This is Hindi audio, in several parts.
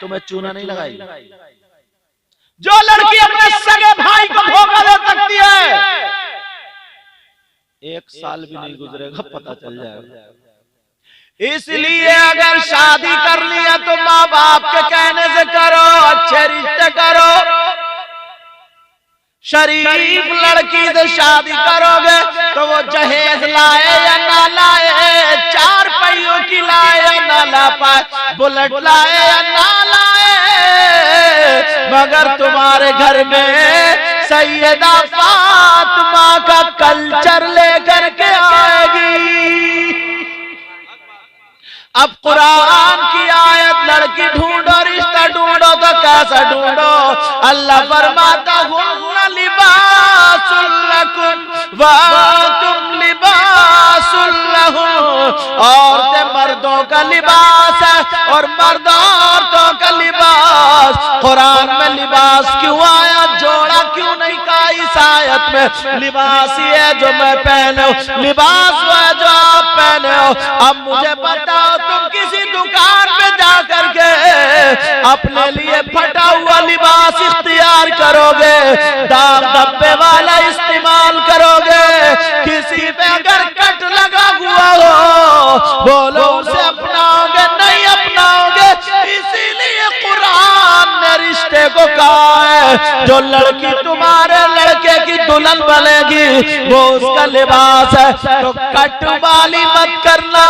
तुम्हें चूना नहीं लगाई। जो लड़की अपने सगे भाई को धोखा दे सकती है, 1 साल भी नहीं गुजरेगा पता चल जाएगा। इसलिए अगर शादी करनी है तो माँ बाप के कहने से करो, अच्छे रिश्ते करो। शरीफ लड़की से शादी करोगे तो वो जहेज लाए या ना लाए, 4 पहियों की लाए या ना ला पाए, बुलेट लाए या ना लाए, मगर तुम्हारे घर में सैयदा फातिमा का कल्चर लेकर के आएगी। अब कुरान की आयत, लड़की ढूंढो, रिश्ता ढूंढो तो कैसा ढूंढो? अल्लाह फरमाता हुन्ना लिबासुल लकुम व अंतुम लिबासुल लहुम। औरतें मर्दों का लिबास है और मर्द औरतों का लिबास। कुरान में लिबास क्यों आया, जोड़ा क्यों नहीं कहा इस आयत में? लिबास ही है जो मैं पहने हो, लिबास वो है जो आप पहने हो। अब मुझे बताओ, तुम किसी दुकान पे जाकर के अपने लिए फटा हुआ लिबास इख्तियार करोगे, दाग धब्बे वाला इस्तेमाल करोगे? किसी पे अगर कट लगा हुआ हो, बोलो उसे अपनाओगे? नहीं अपनाओगे। इसीलिए कुरान ने रिश्ते को कहा है, जो लड़की तुम्हारे लड़के की दुल्हन बनेगी वो उसका लिबास है। तो कट वाली मत करना,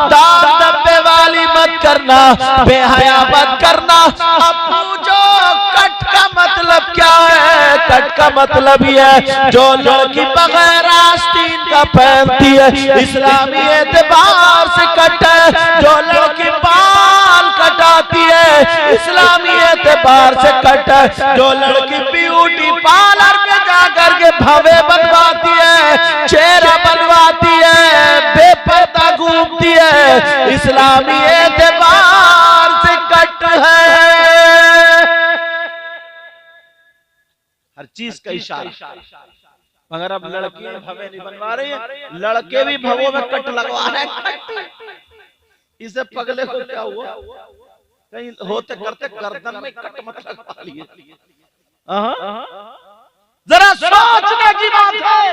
दाग धब्बे वाली मत करना, बेहया मत करना। अब पूछो कट का मतलब क्या है? कट का मतलब ये है जो लड़की बगैर आस्तीन का पहनती है, इस्लामी एतबार से कट है। जो लड़की बाल कटाती है, इस्लामी एतबार से कट है। जो लड़की ब्यूटी पार्लर में जाकर के भवे बनवाती है, चेहरा बनवाती है, बेपर्दा घूमती है, इस्लामी एतबार से कट है। हर चीज का इशारा। मगर अब लड़की भवे नहीं बनवा रही है, लड़के भी भवों में कट लगवा रहे हैं। इसे पगले को क्या हुआ? कहीं होते करते गर्दन में कट मत लगवा लिए। जरा सोचने की बात है।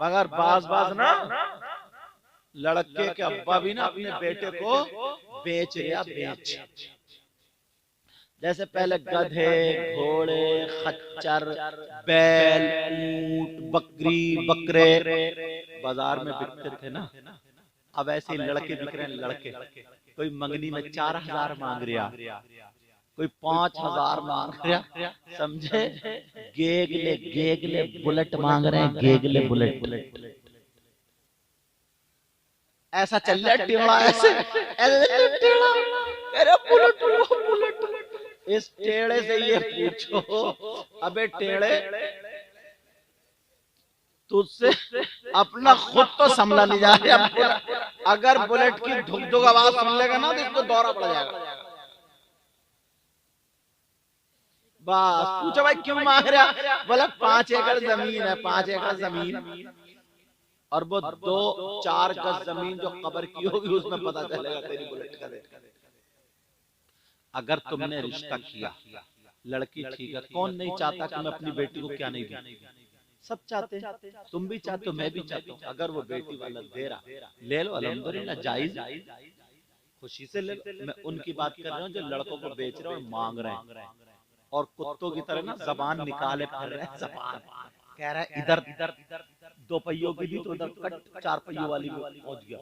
मगर बाज ना लड़के के अब्बा भी ना अपने बेटे को बेच रहा, बेच। जैसे पहले गधे, घोड़े, खच्चर, बैल, ऊंट, बकरी, बकरे बाजार में बिकते थे ना, अब ऐसे लड़के बिक रहे हैं। लड़के कोई मंगनी में 4000 मांग रहा, कोई 5000 मांग रहा, समझे? गेगले गेगले बुलेट मांग रहे हैं, गेगले बुलेट। ऐसा चल रहा है टेढ़ा, ऐसे टेढ़ा, अरे बुलेट। इस टेढ़े से ये पूछो, अबे टेढ़े तुझसे अपना खुद तो संभला नहीं जा रहा। अगर बुलेट की धुक धुक आवाज सुन लेगा ना तो इसको दौरा पड़ जाएगा। बस पूछो भाई क्यों मांग रहा? बोला 5 एकड़ जमीन है, 5 एकड़ जमीन और वो 2-4 गज जमीन जो कब्र की होगी उसमें पता चलेगा तेरी बुलेट का रेट। अगर तुमने रिश्ता किया, लड़की ठीक है, कौन नहीं चाहता कि मैं अपनी बेटी को क्या नहीं दूं? सब चाहते हैं, तुम भी चाहते हो, मैं भी चाहता हूँ। अगर वो बेटी वाला दे रहा, ले लो, अल्हम्दुलिल्लाह, जायज, खुशी से ले लो। मैं उनकी बात कर रहा हूँ जो लड़कों को बेच रहे हैं और मांग रहे हैं और कुत्तों की तरह ना जबान निकाले फिर रहे हैं। जबान कह रहा है इधर 2 पहियों की दी तो उधर कट, 4 पहियों वाली पहुंच गया,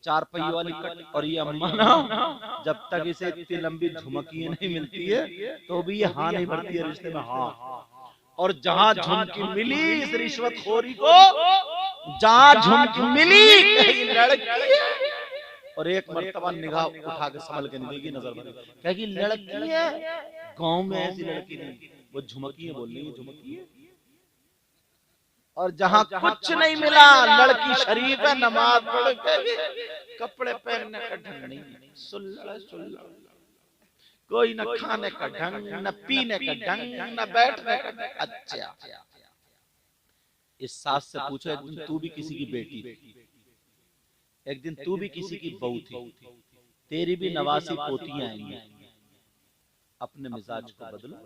4 पहियों वाली कट। और ये अम्मा ना जब तक इसे इतनी लंबी झुमकी नहीं मिलती है तो भी ये हाँ नहीं भरती है रिश्ते में। हाँ, और जहां झुमकी मिली इस रिश्वतखोरी को, जहां झुमकी मिली लड़की, और एक मर्तबा निगाह उठा के संभल के नहीं देगी, नजर कहेगी लड़की है, गांव में ऐसी लड़की नहीं, वो झुमकी है, बोल रही है झुमकी है। और जहां कुछ नहीं मिला, लड़की शरीफ है, नमाज पढ़ के, कपड़े पहनने का ढंग नहीं, सुल्ला, कोई न खाने का ढंग, न पीने का ढंग, न बैठने का ढंग। अच्छा, इस सास से पूछो, एक दिन तू भी किसी की बेटी, एक दिन तू भी किसी की बहू थी, तेरी भी नवासी पोतियां आएंगी, अपने मिजाज को बदलो,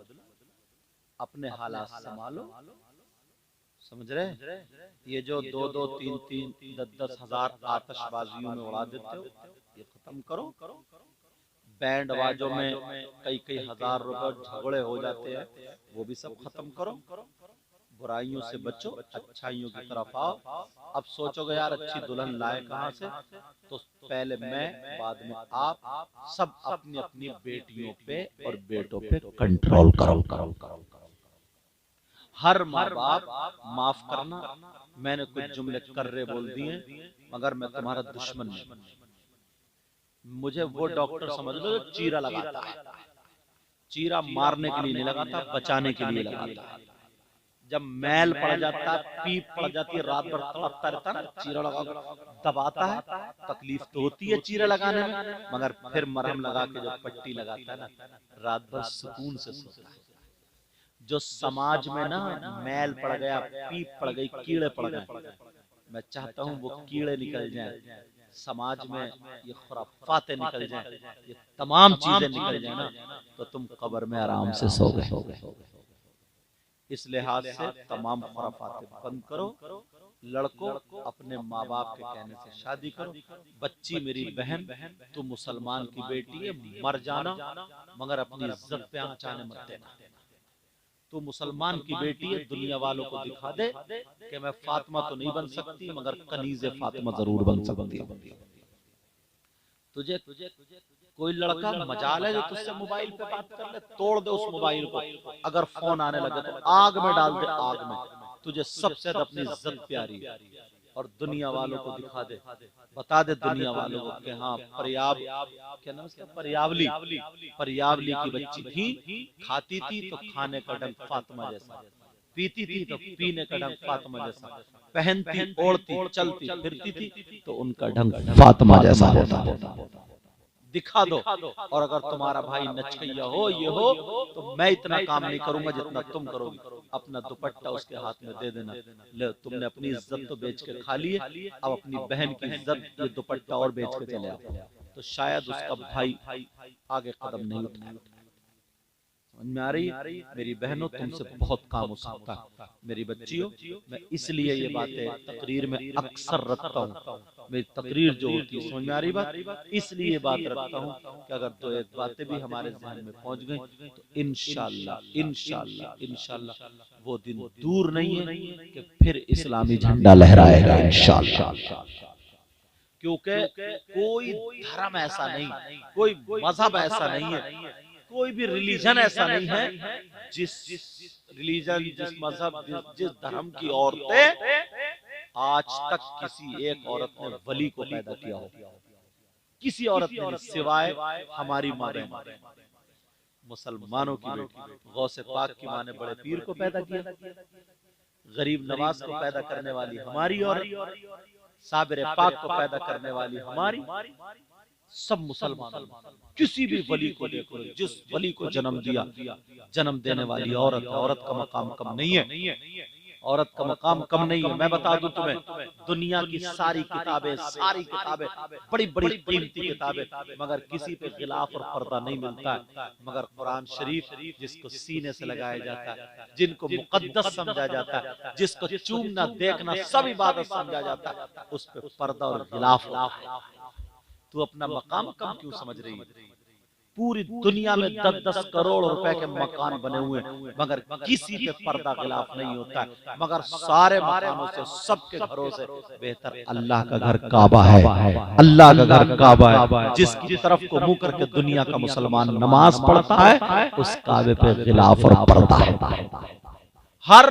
अपने हालात संभालो। समझ रहे? ये जो 2-2, 3-3, 10-10 हजार आतिशबाजियों में उड़ा देते हो, ये खत्म करो। बैंड आवाजों में कई हजार रुपए झगड़े हो जाते हैं, वो भी सब खत्म करो। बुराइयों से बचो, अच्छाइयों की तरफ आओ। अब सोचोगे यार अच्छी दुल्हन लाए कहाँ से, तो पहले मैं, बाद में आप, सब अपनी अपनी बेटियों पे और बेटों पे कंट्रोल करो। हर माँ बाप, माफ करना मैंने कुछ जुमले कर्रे बोल दिए, मगर मैं तुम्हारा दुश्मन नहीं। मुझे वो डॉक्टर समझ लो जो चीरा लगाता है। चीरा मारने के लिए नहीं लगाता, बचाने के लिए लगाता है। जब मैल पड़ जाता, पीप पड़ जाती है, रात भर तड़पता रहता ना, चीरा लगा दबाता है, तकलीफ तो होती है चीरा लगाने में, मगर फिर मरहम लगा के जो पट्टी लगाता है ना, रात भर सुकून से सोता है। जो समाज में ना मैल पड़ गया, पीप पड़ गई, कीड़े पड़ गए, मैं चाहता हूँ वो कीड़े निकल जाएं, समाज में ये खुराफातें निकल जाएं, ये तमाम चीजें निकल जाए ना, तो तुम कब्र में आराम से सो गए। इस लिहाज से तमाम खुराफातें बंद करो। लड़कों, अपने माँ बाप के कहने से शादी करो। बच्ची मेरी बहन, तू मुसलमान की बेटी है, मर जाना मगर अपनी इज्जत पे आंच आने मत देना। तू मुसलमान की बेटी है, दुनिया वालों को दिखा दे कि मैं फातिमा तो नहीं बन सकती, मगर कनीज़े फातिमा जरूर बन सकती है। तुझे कोई लड़का मजाल है जो तुझसे मोबाइल पे बात कर ले, तोड़ दे उस मोबाइल को। अगर फोन आने लगे तो आग में डाल दे, आग में। तुझे सबसे ज्यादा अपनी इज्जत प्यारी है, और दुनिया वालों को दिखा दे, बता दे दुनिया वालों को कि हाँ क्या नाम है, परियावली की बच्ची थी, खाती थी तो खाने का ढंग फातिमा जैसा, पीती थी तो पीने का ढंग फातिमा जैसा, पहनती, ओढ़ती, चलती फिरती थी तो उनका ढंग फातिमा जैसा होता। दिखा दो। और अगर तुम्हारा भाई नचकैया हो, ये हो, तो मैं इतना काम नहीं करूंगा जितना तुम करोगी। अपना दुपट्टा उसके हाथ में दे देना, ले तुमने अपनी इज्जत तो बेच के खा ली है, अब अपनी बहन की इज्जत ये दुपट्टा और बेच के चले आओ, तो शायद उसका भाई आगे कदम नहीं उठाए। समझ में आ रही? मेरी बहनों, तुमसे बहुत काम हो सकता है। मेरी बच्चियों, मैं इसलिए ये बातें तकरीर में अक्सर रखता हूँ। मेरी तकरीर जो होती है, समझ में आ रही बात, इसलिए बात रखता हूँ कि अगर तो एक बातें भी हमारे ज़हन में पहुंच गई तो इंशाअल्लाह वो दिन दूर नहीं है कि फिर इस्लामी झंडा लहराएगा इंशाअल्लाह। क्योंकि कोई धर्म ऐसा नहीं, कोई मजहब ऐसा नहीं है, कोई भी रिलीजन ऐसा नहीं है जिस रिलीजन, जिस मजहब, जिस धर्म की औरतें आज तक किसी एक औरत ने वली को पैदा किया हो। किसी औरत ने, सिवाय हमारी माँ बहन, मुसलमानों की बेटी गौसे पाक की माँ ने बड़े पीर को पैदा किया, गरीब नवाज को पैदा करने वाली हमारी औरत, साबिर पाक को पैदा करने वाली हमारी, सब मुसलमान। किसी भी वली को देखो, जिस वली को जन्म दिया, जन्म देने वाली औरत, औरत का मकाम कम नहीं है, औरत का मकाम कम नहीं है। मैं बता दूं तुम्हें, दुनिया की सारी किताबें बड़ी बड़ी कीमती किताबें, मगर किसी पे गिलाफ और पर्दा नहीं मिलता है, मगर कुरान शरीफ जिसको सीने से लगाया जाता है, जिनको मुकद्दस समझा जाता है, जिसको चूमना देखना सब इबादत समझा जाता है, उस पे पर्दा और गिलाफ होता है। तू अपना मकाम कम क्यों समझ रही है? पूरी दुनिया में 10-10 करोड़ रुपए के मकान बने हुए, मगर किसी पे पर्दा गिलाफ नहीं होता है, मगर सारे मकानों से, सबके घरों से बेहतर अल्लाह का घर काबा है। अल्लाह का घर काबा है, जिसकी तरफ को मुंह करके दुनिया का मुसलमान नमाज पढ़ता है, उस काबे पे गिलाफ और पर्दा है। हर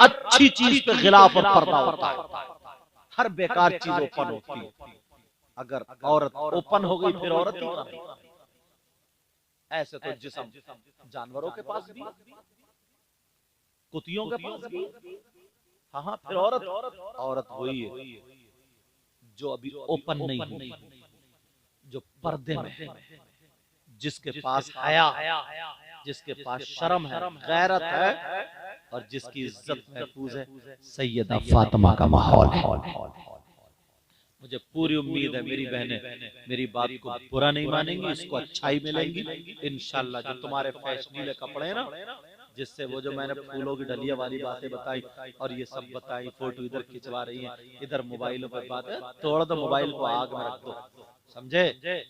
अच्छी चीज पे गिलाफ और पर्दा होता है, हर बेकार चीज ओपन होती है। अगर औरत ओपन हो गई फिर औरत ही नहीं। ऐसे तो जिस्म जानवरों के पास भी, कुतियों के पास भी, हाँ फिर औरत वही है जो अभी ओपन नहीं हुई, जो पर्दे में, जिसके पास हया, जिसके पास शर्म है, गैरत है, और जिसकी इज्जत महफूज है। सैयदा फातिमा का माहौल है। मुझे पूरी उम्मीद है मेरी बहनें मेरी बात को बुरा नहीं मानेंगी, इसको अच्छाई मिलेंगी इंशाल्लाह। जो तुम्हारे फैशनीले कपड़े हैं ना, जिससे वो जो मैंने फूलों की डलिया वाली बातें बताई और ये सब बताई, फोटो इधर खिंचवा रही हैं, इधर मोबाइलों पर बात है, तोड़ दो मोबाइल को, आग में रख दो, समझे।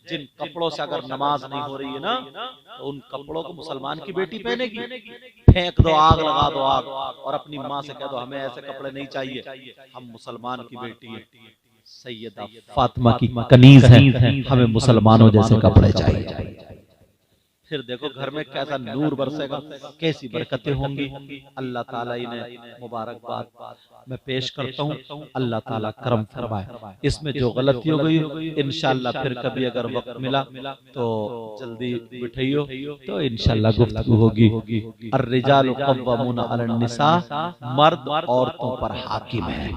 जिन कपड़ों से अगर नमाज नहीं हो रही है ना, तो उन कपड़ों को मुसलमान की बेटी पहनेगी, फेंक दो, आग लगा दो, आग। और अपनी माँ से कह दो हमें ऐसे कपड़े नहीं चाहिए, हम मुसलमान की बेटी है, सैयदा फातिमा की कनीज है, हमें मुसलमानों जैसे कपड़े चाहिए। फिर देखो घर में कैसा नूर बरसेगा, कैसी बरकतें होंगी। अल्लाह ताला इन्हें मुबारकबाद मैं पेश करता हूँ, अल्लाह ताला करम फरमाए। इसमें जो गलती हो गई इंशाल्लाह फिर कभी अगर वक्त मिला तो जल्दी बिठाइयो, तो इंशाल्लाह गुफ्तगू होगी। अर्रिजालु कव्वामूना अलन निसा, मर्द औरतों पर हाकिम है,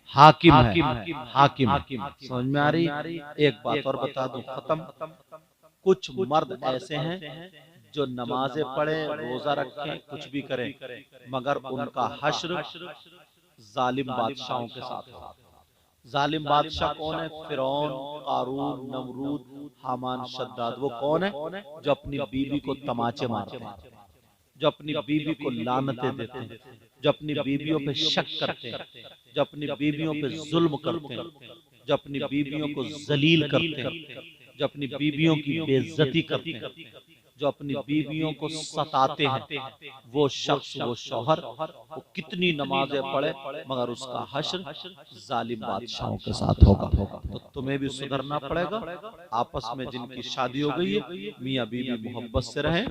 हाकिम है, हाकिम। समझ में आ रही? एक बात और बता दूं, खत्म। कुछ मर्द ऐसे हैं जो नमाजें पढ़े, रोजा रखें, कुछ भी करें, मगर उनका हश्र जालिम बादशाहों के साथ हो। जालिम बादशाह कौन है? फिरौन, कारून, नमरूद, हामान, शद्दाद। वो कौन है? जो अपनी बीवी को तमाचे मारते हैं, जो अपनी बीवी को लानतें देते हैं, जो अपनी बीवियों पे शक करते हैं, जो अपनी बीवियों पे जुल्म करते हैं, जो अपनी बीवियों को जलील करते हैं, जो अपनी बीवियों की बेइज्जती करते हैं, जो अपनी बीवियों को सताते हैं, वो शख्स, वो शौहर, वो कितनी नमाजें पढ़े मगर उसका हश्र जालिम बादशाहों के साथ होगा। तो तुम्हें भी सुधरना पड़ेगा। आपस में जिनकी शादी हो गई है, मियाँ बीवी मोहब्बत से रहें,